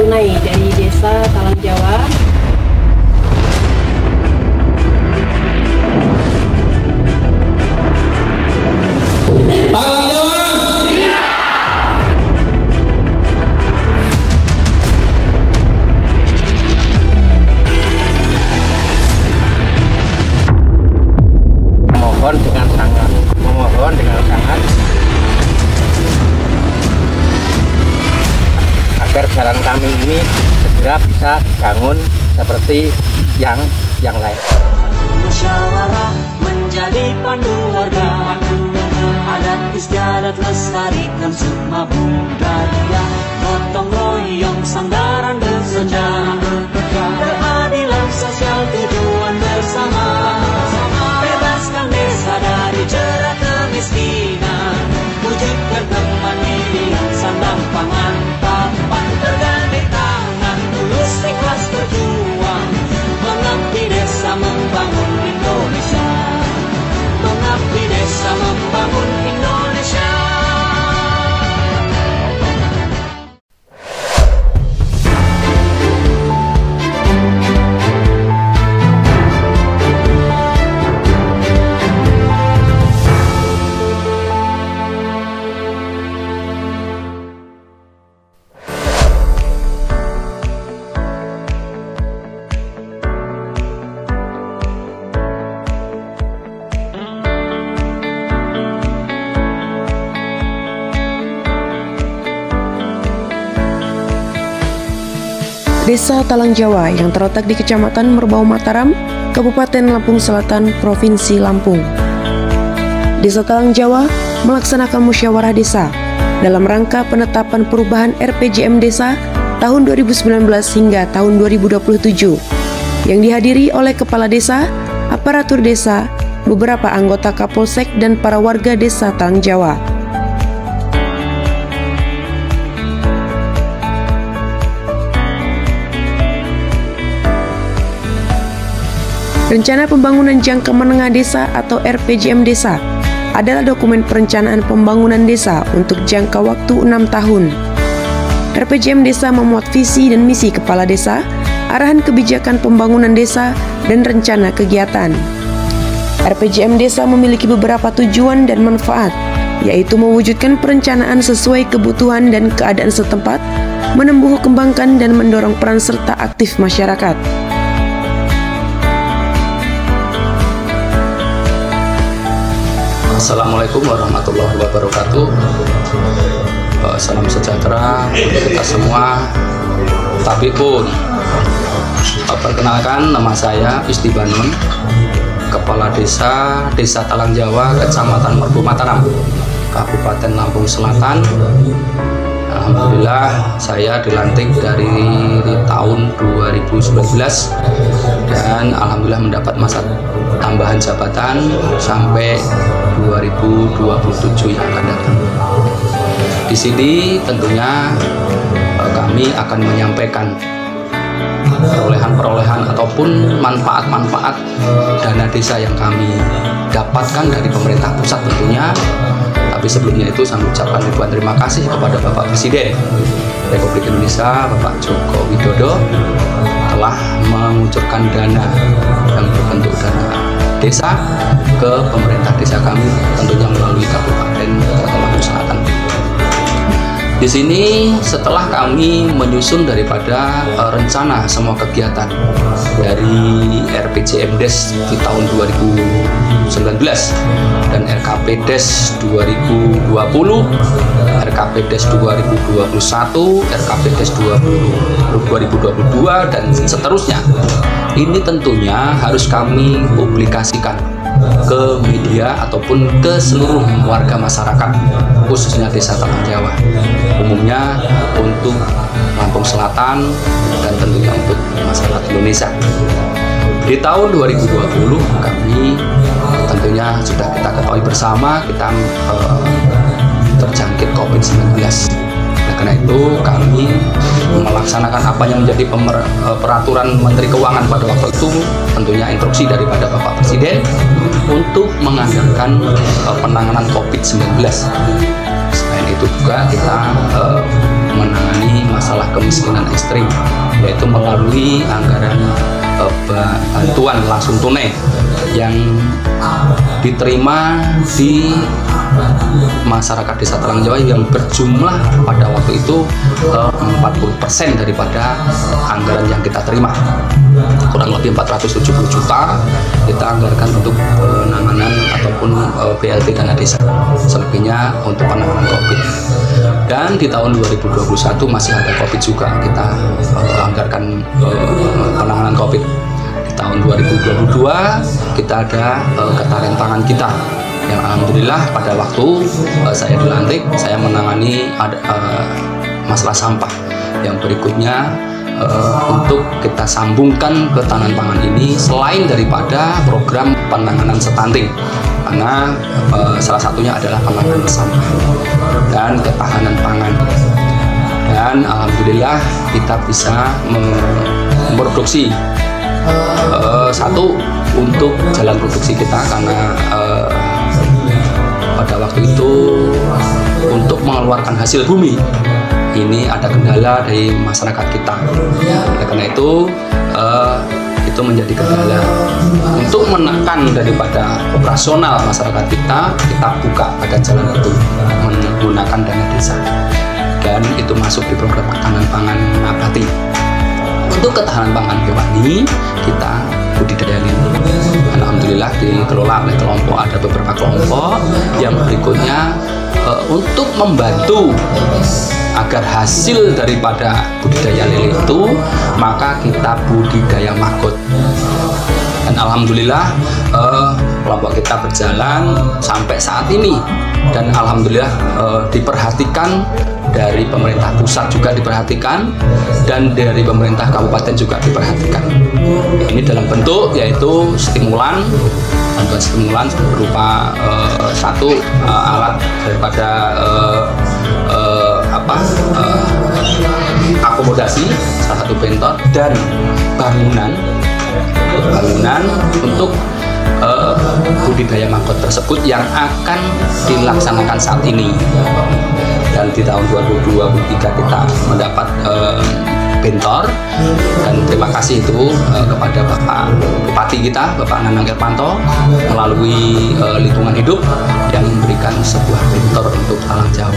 tunai dari Desa Talang Jawa. Talang Jawa. Memohon dengan sangat agar jalan kami ini segera bisa dibangun seperti yang lain. Musyawarah menjadi pandu warga, adat istiadat lestarikan sukma budaya, gotong royong sandaran bersejarah, keadilan sosial tujuan bersama, bebaskan desa dari jerat kemiskinan, wujudkan kemandirian sandang pangan papan, bergandeng tangan tulus ikhlas berjuang, mengabdi desa membangun Indonesia, mengabdi desa membangun Indonesia. Desa Talang Jawa yang terletak di Kecamatan Merbau Mataram, Kabupaten Lampung Selatan, Provinsi Lampung. Desa Talang Jawa melaksanakan musyawarah desa dalam rangka penetapan perubahan RPJM Desa tahun 2019 hingga tahun 2027 yang dihadiri oleh Kepala Desa, aparatur desa, beberapa anggota Kapolsek dan para warga Desa Talang Jawa. Rencana Pembangunan Jangka Menengah Desa atau RPJM Desa adalah dokumen perencanaan pembangunan desa untuk jangka waktu 6 tahun. RPJM Desa memuat visi dan misi kepala desa, arahan kebijakan pembangunan desa, dan rencana kegiatan. RPJM Desa memiliki beberapa tujuan dan manfaat, yaitu mewujudkan perencanaan sesuai kebutuhan dan keadaan setempat, menumbuh kembangkan dan mendorong peran serta aktif masyarakat. Assalamualaikum warahmatullahi wabarakatuh. Salam sejahtera untuk kita semua. Tapi pun, perkenalkan, nama saya Istibanun, Kepala Desa Talang Jawa, Kecamatan Merbau Mataram, Kabupaten Lampung Selatan. Alhamdulillah saya dilantik dari tahun 2019 dan alhamdulillah mendapat masa tambahan jabatan sampai 2027 yang akan datang. Di sini tentunya kami akan menyampaikan perolehan-perolehan ataupun manfaat-manfaat dana desa yang kami dapatkan dari pemerintah pusat tentunya. Tapi sebelumnya itu saya mengucapkan ribuan terima kasih kepada Bapak Presiden Republik Indonesia, Bapak Joko Widodo, telah mengucurkan dana yang berbentuk dana desa ke pemerintah desa kami, tentunya melalui Kabupaten Lampung Selatan. Di sini setelah kami menyusun daripada rencana semua kegiatan dari RPJM Des di tahun 2019 dan RKP Des 2020, RKP Des 2021, RKP Des 2022 dan seterusnya. Ini tentunya harus kami publikasikan ke media ataupun ke seluruh warga masyarakat, khususnya Desa Talang Jawa, umumnya untuk Lampung Selatan dan tentunya untuk masyarakat Indonesia. Di tahun 2020 kami tentunya sudah kita ketahui bersama kita terjangkit COVID-19. Karena itu kami melaksanakan apa yang menjadi peraturan Menteri Keuangan pada waktu itu, tentunya instruksi daripada Bapak Presiden untuk menganggarkan penanganan COVID-19. Selain itu juga kita menangani masalah masalah kemiskinan ekstrim, yaitu melalui anggaran bantuan langsung tunai yang diterima di masyarakat Desa Talang Jawa yang berjumlah pada waktu itu 40% daripada anggaran yang kita terima, kurang lebih 470 juta kita anggarkan untuk penanganan ataupun BLT dana desa, selebihnya untuk penanganan COVID. Dan di tahun 2021 masih ada COVID juga, kita anggarkan penanganan COVID. Di tahun 2022 kita ada ketahanan pangan kita, yang alhamdulillah pada waktu saya dilantik, saya menangani masalah sampah. Yang berikutnya untuk kita sambungkan ketahanan pangan ini selain daripada program penanganan stunting, karena salah satunya adalah penanganan sampah dan ketahanan pangan. Dan alhamdulillah kita bisa memproduksi satu untuk jalan produksi kita, karena pada waktu itu untuk mengeluarkan hasil bumi ini ada kendala dari masyarakat kita. Oleh karena itu menjadi kendala. Untuk menekan daripada operasional masyarakat kita buka pada jalan itu menggunakan dana desa, dan itu masuk di program ketahanan pangan nabati. Untuk ketahanan pangan hewani kita budidaya lili, alhamdulillah dikelola oleh kelompok, ada beberapa kelompok yang berikutnya untuk membantu agar hasil daripada budidaya lele itu, maka kita budidaya maggot. Dan alhamdulillah kelompok kita berjalan sampai saat ini, dan alhamdulillah diperhatikan dari pemerintah pusat juga diperhatikan, dan dari pemerintah kabupaten juga diperhatikan. Ini dalam bentuk yaitu stimulan, bantuan stimulan berupa satu alat daripada akomodasi, salah satu bentor, dan bangunan untuk budidaya maggot tersebut yang akan dilaksanakan saat ini. Dan di tahun 2023 kita mendapat bentor, dan terima kasih itu kepada Bapak Bupati kita, Bapak Nanang Irpanto, melalui lingkungan hidup yang memberikan sebuah bentor untuk Talang Jawa.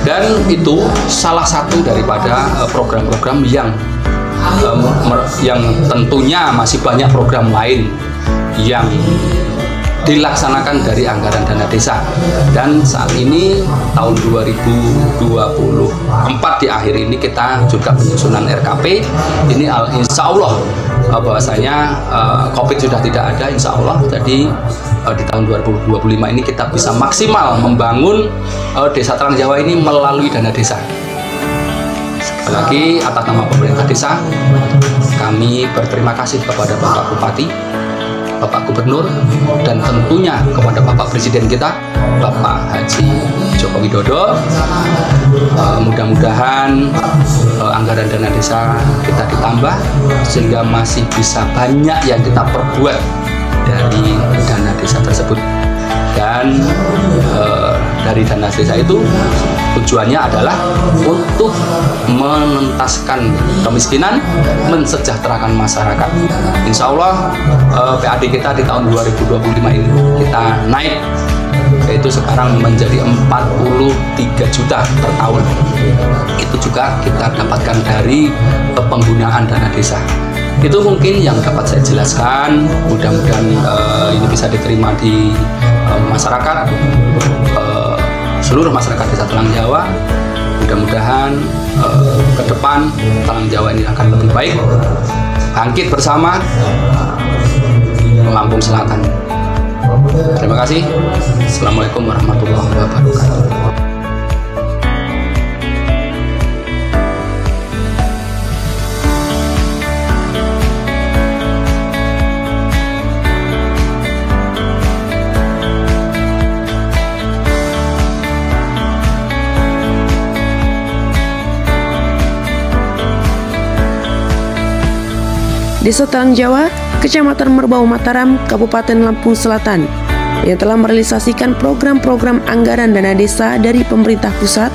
Dan itu salah satu daripada program-program yang tentunya masih banyak program lain yang dilaksanakan dari anggaran dana desa. Dan saat ini tahun 2024 di akhir ini kita juga penyusunan RKP. Ini insya Allah bahwasanya COVID sudah tidak ada, insya Allah. Jadi di tahun 2025 ini kita bisa maksimal membangun Desa Talang Jawa ini melalui dana desa. Sekali lagi atas nama pemerintah desa, kami berterima kasih kepada Bapak Bupati, Bapak Gubernur, dan tentunya kepada Bapak Presiden kita, Bapak Haji Joko Widodo. Mudah-mudahan anggaran dana desa kita ditambah sehingga masih bisa banyak yang kita perbuat dari dana desa tersebut. Dan dari dana desa itu tujuannya adalah untuk menuntaskan kemiskinan, mensejahterakan masyarakat. Insya Allah PAD kita di tahun 2025 ini kita naik, yaitu sekarang menjadi 43 juta per tahun. Itu juga kita dapatkan dari penggunaan dana desa. Itu mungkin yang dapat saya jelaskan. Mudah-mudahan ini bisa diterima di masyarakat, seluruh masyarakat Desa Talang Jawa. Mudah-mudahan ke depan Talang Jawa ini akan lebih baik, bangkit bersama Lampung Selatan. Terima kasih. Assalamualaikum warahmatullahi wabarakatuh. Desa Talang Jawa, Kecamatan Merbau Mataram, Kabupaten Lampung Selatan, yang telah merealisasikan program-program anggaran dana desa dari pemerintah pusat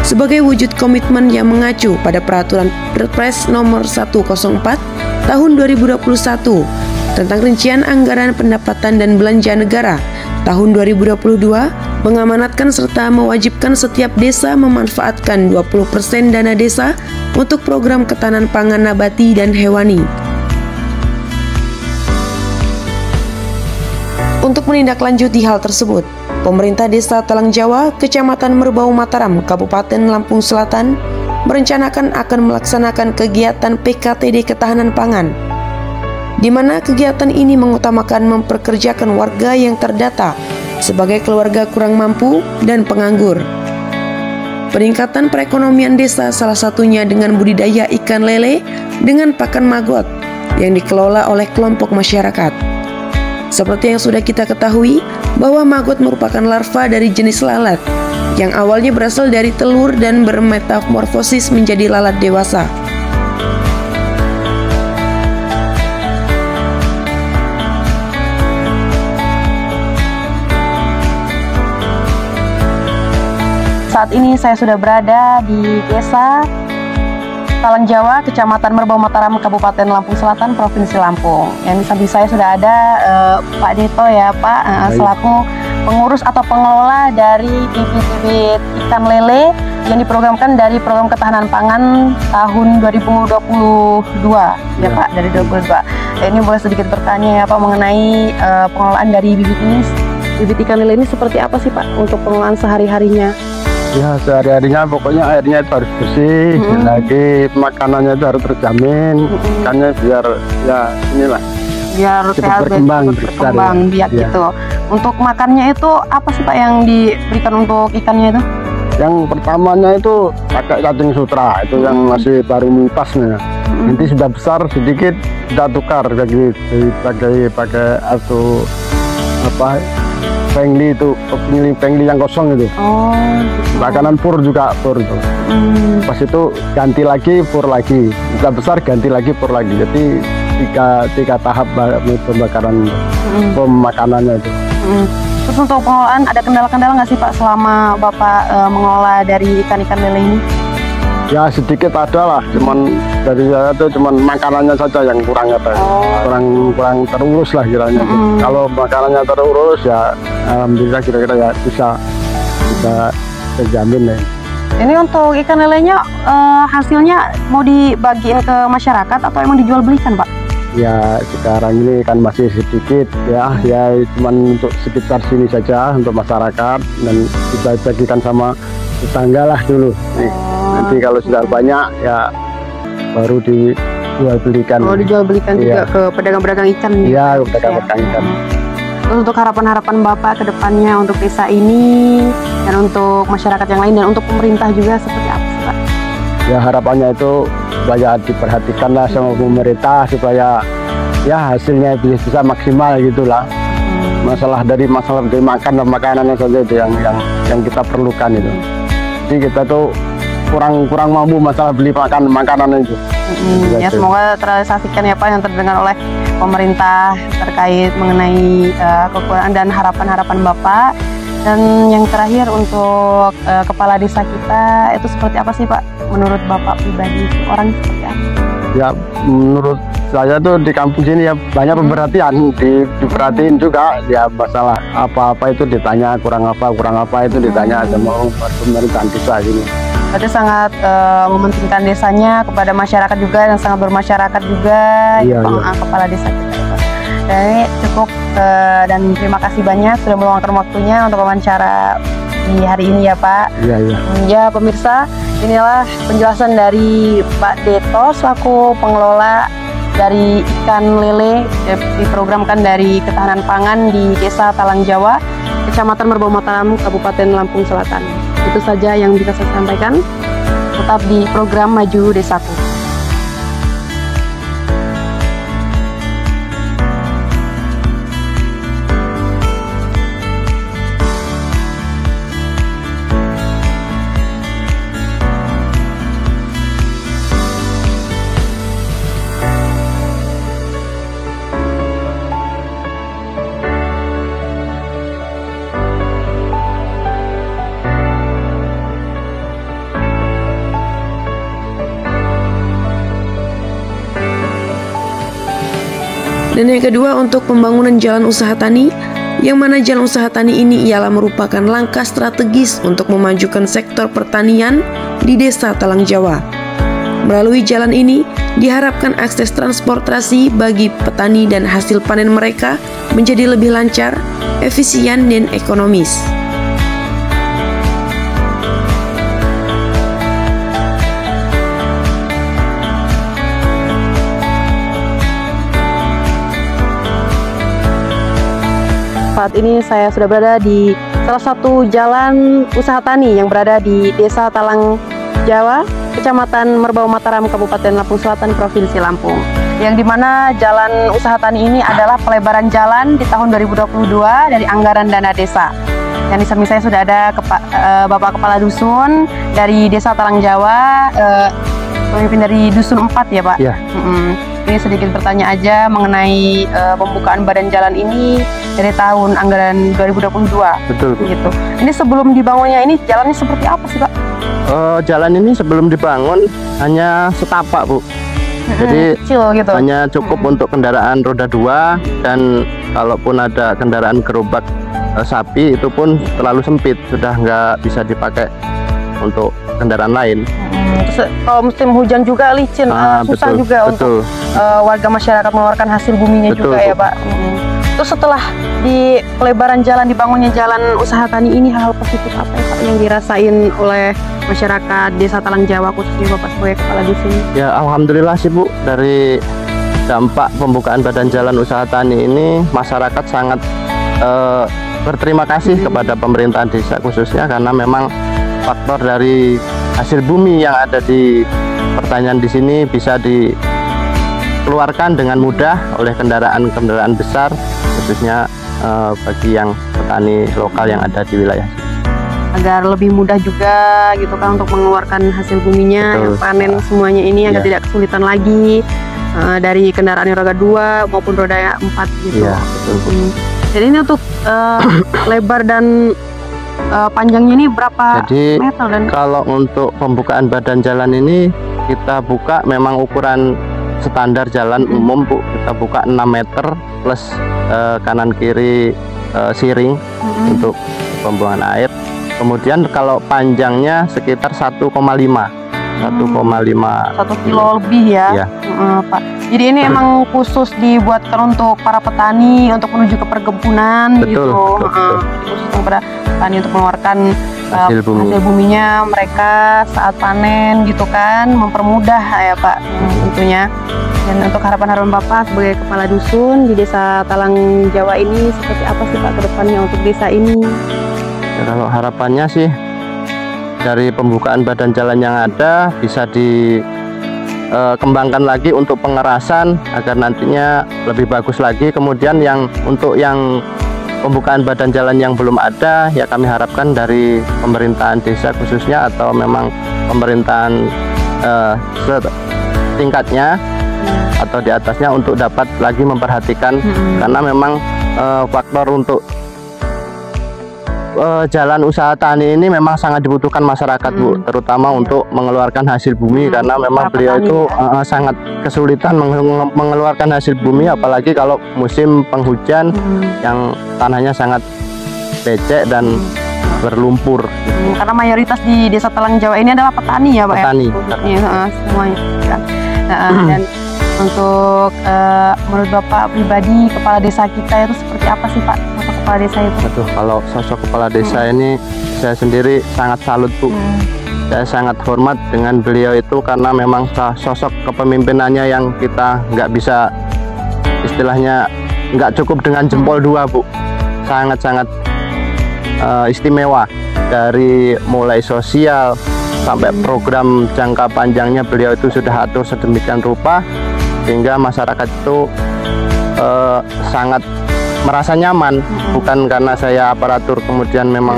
sebagai wujud komitmen yang mengacu pada Peraturan Perpres Nomor 104 Tahun 2021 tentang rincian anggaran pendapatan dan belanja negara tahun 2022, mengamanatkan serta mewajibkan setiap desa memanfaatkan 20% dana desa untuk program ketahanan pangan nabati dan hewani. Untuk menindaklanjuti hal tersebut, pemerintah Desa Talang Jawa, Kecamatan Merbau Mataram, Kabupaten Lampung Selatan, merencanakan akan melaksanakan kegiatan PKTD Ketahanan Pangan, di mana kegiatan ini mengutamakan memperkerjakan warga yang terdata sebagai keluarga kurang mampu dan penganggur. Peningkatan perekonomian desa salah satunya dengan budidaya ikan lele dengan pakan maggot yang dikelola oleh kelompok masyarakat. Seperti yang sudah kita ketahui, bahwa maggot merupakan larva dari jenis lalat yang awalnya berasal dari telur dan bermetamorfosis menjadi lalat dewasa. Saat ini saya sudah berada di Desa Talang Jawa, Kecamatan Merbau Mataram, Kabupaten Lampung Selatan, Provinsi Lampung. Yang di samping saya sudah ada Pak Deto ya Pak, selaku pengurus atau pengelola dari bibit-bibit ikan lele yang diprogramkan dari Program Ketahanan Pangan tahun 2022 ya Pak, dari 2022. Ini boleh sedikit bertanya ya Pak mengenai pengelolaan dari bibit ini, bibit ikan lele ini seperti apa sih Pak untuk pengelolaan sehari-harinya? Ya sehari-harinya pokoknya airnya itu harus bersih, lagi makanannya itu harus terjamin, ikannya biar ya inilah biar sehat, berkembang biak ya. Gitu. Untuk makannya itu apa sih Pak yang diberikan untuk ikannya itu? Yang pertamanya itu pakai cacing sutra, itu yang masih baru mentasnya. Nanti sudah besar sedikit kita tukar pakai atau apa? Pengli itu, pengli yang kosong itu. Oh, gitu. Makanan pur juga pur itu. Pas itu ganti lagi pur lagi. Sudah besar ganti lagi pur lagi. Jadi tiga tahap pembakaran pemakanannya itu. Terus untuk pengelolaan ada kendala-kendala nggak sih Pak selama Bapak mengelola dari ikan-ikan lele ini? Ya sedikit ada lah, cuman dari saya tuh cuman makanannya saja yang kurang ada, kurang terurus lah kiranya. Kalau makanannya terurus ya alhamdulillah kira-kira ya bisa terjamin ya. Ini untuk ikan lelenya hasilnya mau dibagiin ke masyarakat atau emang dijual belikan Pak? Ya sekarang ini kan masih sedikit ya cuman untuk sekitar sini saja untuk masyarakat dan kita bagikan sama tetangga lah dulu. Nanti kalau sudah banyak ya baru dijual belikan. Oh, dijual belikan juga ke pedagang-pedagang ikan. Iya, ke pedagang-pedagang ikan. Terus untuk harapan-harapan Bapak ke depannya untuk desa ini dan untuk masyarakat yang lain dan untuk pemerintah juga seperti apa sih Pak? Ya harapannya itu supaya diperhatikan lah sama pemerintah supaya ya hasilnya bisa maksimal gitulah. Masalah dari makan dan makanannya saja itu yang kita perlukan itu. Jadi kita tuh kurang mampu masalah beli makanan itu. Ya semoga terrealisasikan ya Pak yang terdengar oleh pemerintah terkait mengenai kekurangan dan harapan-harapan Bapak. Dan yang terakhir untuk kepala desa kita itu seperti apa sih Pak menurut Bapak pribadi, orang seperti apa? Ya menurut saya tuh di kampung sini ya banyak perhatian, diperhatiin juga ya masalah apa-apa itu ditanya kurang apa itu ditanya sama pemerintahan desa gini. Berarti sangat mementingkan desanya kepada masyarakat juga dan sangat bermasyarakat juga kepala desa kita. Dan ini cukup dan terima kasih banyak sudah meluangkan waktunya untuk wawancara di hari ini ya Pak. Ya pemirsa, inilah penjelasan dari Pak Deto selaku pengelola dari ikan lele diprogramkan dari ketahanan pangan di Desa Talang Jawa, Kecamatan Merbau Mataram, Kabupaten Lampung Selatan. Itu saja yang bisa saya sampaikan. Tetap di program Maju Desaku. Dan yang kedua untuk pembangunan jalan usaha tani, yang mana jalan usaha tani ini ialah merupakan langkah strategis untuk memajukan sektor pertanian di Desa Talang Jawa. Melalui jalan ini, diharapkan akses transportasi bagi petani dan hasil panen mereka menjadi lebih lancar, efisien, dan ekonomis. Saat ini saya sudah berada di salah satu jalan usaha tani yang berada di Desa Talang Jawa, Kecamatan Merbau Mataram, Kabupaten Lampung Selatan, Provinsi Lampung. Yang dimana jalan usaha tani ini adalah pelebaran jalan di tahun 2022 dari anggaran dana desa. Yang di samping saya sudah ada Bapak Kepala Dusun dari Desa Talang Jawa, pemimpin dari Dusun 4 ya Pak? Iya. Ini sedikit bertanya aja mengenai pembukaan badan jalan ini dari tahun anggaran 2022. Betul, Bu. Gitu. Ini sebelum dibangunnya ini jalannya seperti apa sih Pak? Jalan ini sebelum dibangun hanya setapak, Bu. Jadi kecil gitu. hanya cukup untuk kendaraan roda 2, dan kalaupun ada kendaraan gerobak sapi itu pun terlalu sempit, sudah nggak bisa dipakai untuk kendaraan lain. Terus kalau musim hujan juga licin, susah betul, juga untuk warga masyarakat mengeluarkan hasil buminya betul, juga ya Pak. Terus setelah di pelebaran jalan, dibangunnya jalan usaha tani ini, hal positif apa ya Pak yang dirasain oleh masyarakat Desa Talang Jawa, khususnya Bapak sebagai Kepala Dusun? Ya alhamdulillah sih Bu, dari dampak pembukaan badan jalan usaha tani ini masyarakat sangat berterima kasih kepada pemerintahan desa khususnya, karena memang faktor dari hasil bumi yang ada di pertanian di sini bisa dikeluarkan dengan mudah oleh kendaraan-kendaraan besar, khususnya bagi yang petani lokal yang ada di wilayah. Agar lebih mudah juga gitu kan untuk mengeluarkan hasil buminya, yang panen semuanya ini agar tidak kesulitan lagi dari kendaraan yang roda 2 maupun roda 4 gitu. Iya, betul. Jadi ini untuk lebar dan panjangnya ini berapa meter? Dan kalau untuk pembukaan badan jalan ini kita buka memang ukuran standar jalan umum Bu, kita buka 6 meter plus kanan kiri siring untuk pembuangan air. Kemudian kalau panjangnya sekitar 1,5 kilo lebih ya, Pak. Jadi ini emang khusus dibuatkan untuk para petani untuk menuju ke perkebunan gitu. Khusus kepada petani untuk mengeluarkan hasil buminya mereka saat panen gitu kan, mempermudah ya Pak tentunya. Dan untuk harapan Bapak sebagai Kepala Dusun di Desa Talang Jawa ini seperti apa sih Pak ke depannya untuk desa ini? Ya, kalau harapannya sih dari pembukaan badan jalan yang ada bisa dikembangkan lagi untuk pengerasan agar nantinya lebih bagus lagi. Kemudian untuk yang pembukaan badan jalan yang belum ada, ya kami harapkan dari pemerintahan desa khususnya atau memang pemerintahan setingkatnya atau di atasnya untuk dapat lagi memperhatikan, karena memang faktor untuk jalan usaha tani ini memang sangat dibutuhkan masyarakat Bu, terutama untuk mengeluarkan hasil bumi, karena memang beliau itu sangat kesulitan mengeluarkan hasil bumi, apalagi kalau musim penghujan yang tanahnya sangat becek dan berlumpur. Karena mayoritas di Desa Talang Jawa ini adalah petani ya Pak? Petani. Semuanya kan. Dan untuk menurut Bapak pribadi, kepala desa kita itu seperti apa sih Pak? Sosok kepala desa itu? Aduh, kalau sosok kepala desa ini saya sendiri sangat salut Bu. Saya sangat hormat dengan beliau itu, karena memang sosok kepemimpinannya yang kita nggak bisa, istilahnya nggak cukup dengan jempol 2 Bu. Sangat-sangat istimewa, dari mulai sosial sampai program jangka panjangnya beliau itu sudah atur sedemikian rupa sehingga masyarakat itu sangat merasa nyaman, bukan karena saya aparatur kemudian memang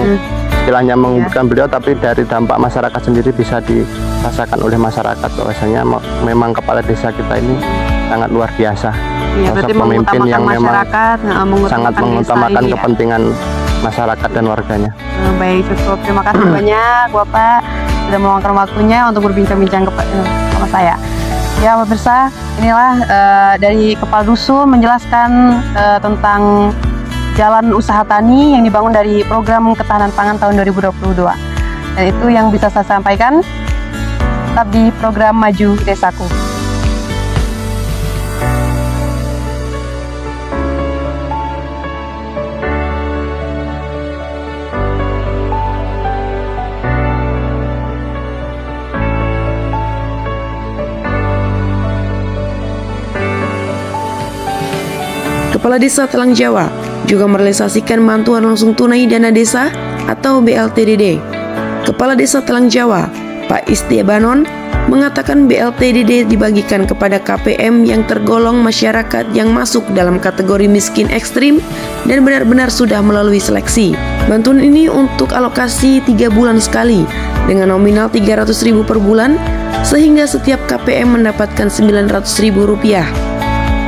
istilahnya mengumpulkan beliau, tapi dari dampak masyarakat sendiri bisa dirasakan oleh masyarakat bahwasanya memang kepala desa kita ini sangat luar biasa. Sosok pemimpin yang memang sangat mengutamakan kepentingan masyarakat dan warganya. Baik, cukup. Terima kasih banyak Bapak sudah meluangkan waktunya untuk berbincang-bincang sama saya. Ya pemirsa, inilah dari Kepala Dusun menjelaskan tentang jalan usaha tani yang dibangun dari program ketahanan pangan tahun 2022. Dan itu yang bisa saya sampaikan. Tetap di program Maju Desaku. Kepala Desa Talang Jawa juga merealisasikan bantuan langsung tunai dana desa atau BLTDD. Kepala Desa Talang Jawa, Pak Isti Banon, mengatakan BLTDD dibagikan kepada KPM yang tergolong masyarakat yang masuk dalam kategori miskin ekstrim dan benar-benar sudah melalui seleksi. Bantuan ini untuk alokasi 3 bulan sekali dengan nominal Rp300.000 per bulan, sehingga setiap KPM mendapatkan Rp900.000.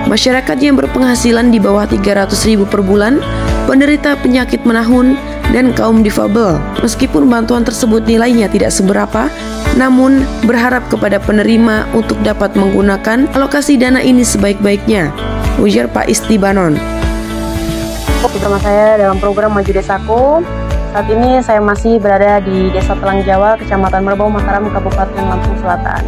Masyarakat yang berpenghasilan di bawah Rp300.000 per bulan, penderita penyakit menahun, dan kaum difabel. Meskipun bantuan tersebut nilainya tidak seberapa, namun berharap kepada penerima untuk dapat menggunakan alokasi dana ini sebaik-baiknya, ujar Pak Isti Banon. Bersama saya dalam program Maju Desaku. Saat ini saya masih berada di Desa Talang Jawa, Kecamatan Merbau, Mataram, Kabupaten Lampung Selatan,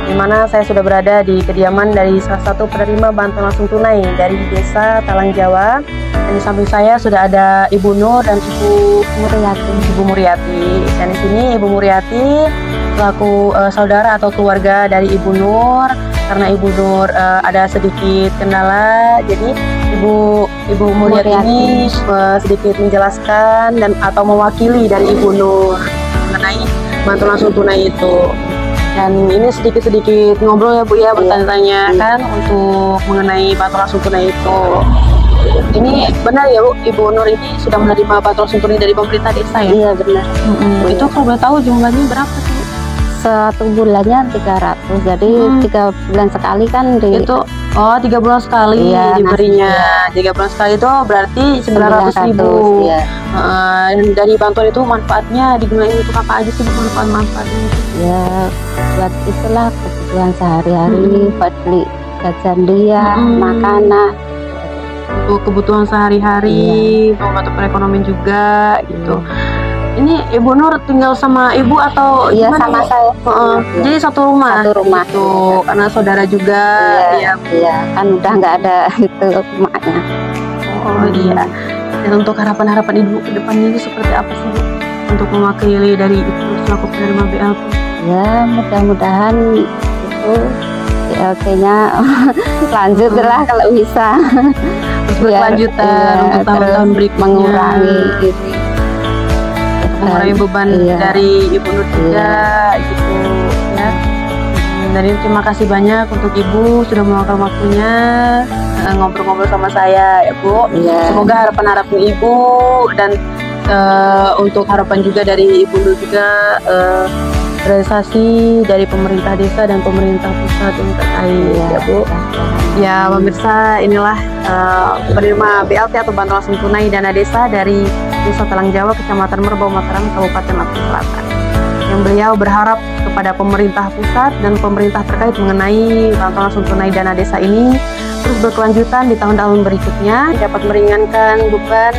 di mana saya sudah berada di kediaman dari salah satu penerima bantuan langsung tunai dari Desa Talang Jawa. Dan di samping saya sudah ada Ibu Nur dan Ibu Muriati. Dan di sini Ibu Muriati selaku saudara atau keluarga dari Ibu Nur, karena Ibu Nur ada sedikit kendala, jadi Ibu Muriati ini sedikit menjelaskan dan atau mewakili dari Ibu Nur mengenai bantuan langsung tunai itu. Dan ini sedikit-sedikit ngobrol ya Bu ya, bertanya-tanya kan untuk mengenai bantuan langsung tunai itu. Ini benar ya Bu, Ibu Nur ini sudah menerima bantuan langsung tunai dari pemerintah desa ya? Iya benar. Itu kalau boleh tahu jumlahnya berapa sih Bu? 1 bulannya 300, jadi 3 bulan sekali kan itu 3 bulan sekali diberinya. 3 bulan sekali itu berarti 900.000. Iya. Dari bantuan itu manfaatnya digunakan untuk apa aja sih manfaatnya? Ya buat itulah kebutuhan sehari-hari, buat beli jajan dia, makanan. Untuk kebutuhan sehari-hari, untuk bantu perekonomian juga gitu. Ini Ibu Nur tinggal sama Ibu atau iya sama saya? Jadi satu rumah. Satu rumah. Gitu. Karena saudara juga. Iya, kan udah nggak ada itu emaknya. Oh iya. Dan untuk harapan-harapan Ibu ke depannya itu seperti apa sih Bu? Untuk mewakili dari Ibu selaku penerima BLT? Ya mudah-mudahan itu BLT-nya lanjut lah kalau bisa. Berkelanjutan untuk tahun-tahun berikutnya. Mengurangi ini. Mengurangi beban dari Ibu Nur juga gitu ya. Dari terima kasih banyak untuk Ibu sudah meluangkan waktunya ngobrol-ngobrol sama saya ya Bu. Semoga harapan-harapan Ibu dan untuk harapan juga dari Ibu Nur juga realisasi dari pemerintah desa dan pemerintah pusat yang terkait ya Bu. Ya pemirsa, inilah penerima BLT atau bantuan langsung tunai dana desa dari Desa Talang Jawa, Kecamatan Merbau, Mataram, Kabupaten Lampung Selatan. Yang beliau berharap kepada pemerintah pusat dan pemerintah terkait mengenai bantuan langsung tunai dana desa ini terus berkelanjutan di tahun-tahun berikutnya, dapat meringankan beban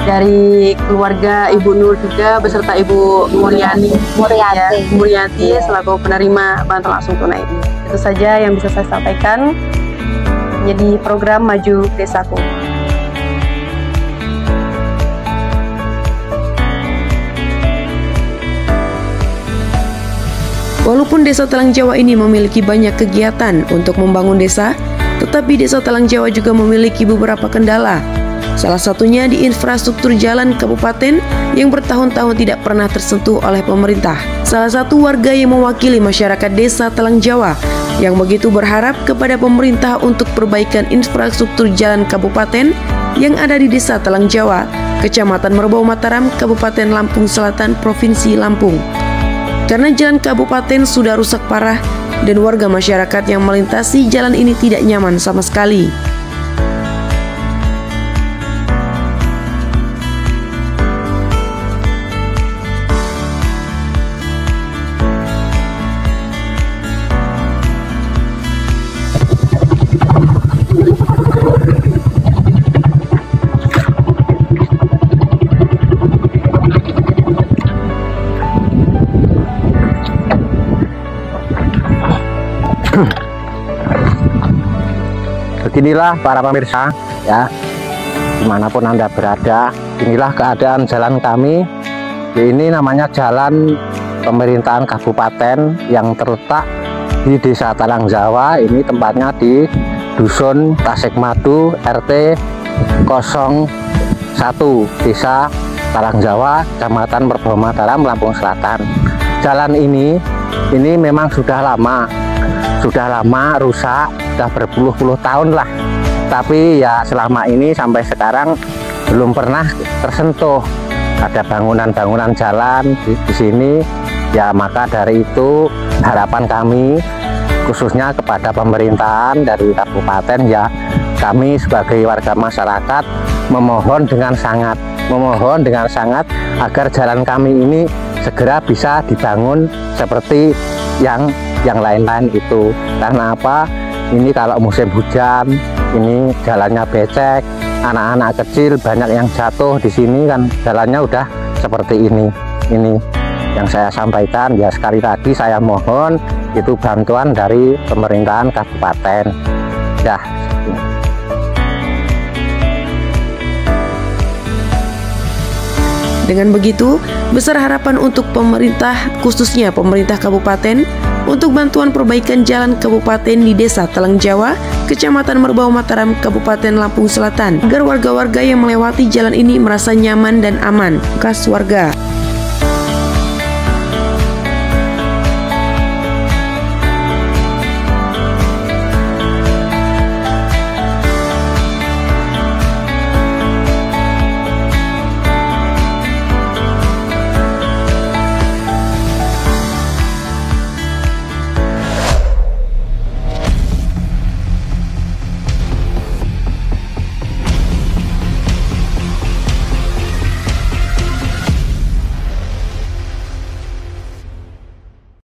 dari keluarga Ibu Nur juga beserta Ibu Muriati selaku penerima bantuan langsung tunai. Itu saja yang bisa saya sampaikan menjadi program Maju Desaku. Walaupun Desa Talang Jawa ini memiliki banyak kegiatan untuk membangun desa, tetapi Desa Talang Jawa juga memiliki beberapa kendala. Salah satunya di infrastruktur jalan kabupaten yang bertahun-tahun tidak pernah tersentuh oleh pemerintah. Salah satu warga yang mewakili masyarakat Desa Talang Jawa yang begitu berharap kepada pemerintah untuk perbaikan infrastruktur jalan kabupaten yang ada di Desa Talang Jawa, Kecamatan Merbau Mataram, Kabupaten Lampung Selatan, Provinsi Lampung. Karena jalan kabupaten sudah rusak parah dan warga masyarakat yang melintasi jalan ini tidak nyaman sama sekali. beginilah para pemirsa ya, dimanapun Anda berada, inilah keadaan jalan kami. Ini namanya jalan pemerintahan kabupaten yang terletak di Desa Talang Jawa. Ini tempatnya di Dusun Tasikmadu RT 01 Desa Talang Jawa, Kecamatan Merbawa Mataram, Lampung Selatan. Jalan ini memang sudah lama rusak, sudah berpuluh-puluh tahun lah. Tapi ya selama ini sampai sekarang belum pernah tersentuh. Ada bangunan-bangunan jalan di sini. Ya maka dari itu harapan kami khususnya kepada pemerintahan dari kabupaten, ya kami sebagai warga masyarakat memohon dengan sangat agar jalan kami ini segera bisa dibangun seperti yang lain-lain itu. Karena apa? Ini kalau musim hujan, ini jalannya becek, anak-anak kecil banyak yang jatuh di sini kan, jalannya udah seperti ini. Ini yang saya sampaikan. Ya sekali lagi saya mohon itu bantuan dari pemerintahan kabupaten. Ya. Dengan begitu, besar harapan untuk pemerintah, khususnya pemerintah kabupaten, untuk bantuan perbaikan jalan kabupaten di Desa Talang Jawa, Kecamatan Merbawa Mataram, Kabupaten Lampung Selatan, agar warga-warga yang melewati jalan ini merasa nyaman dan aman. Bekas warga.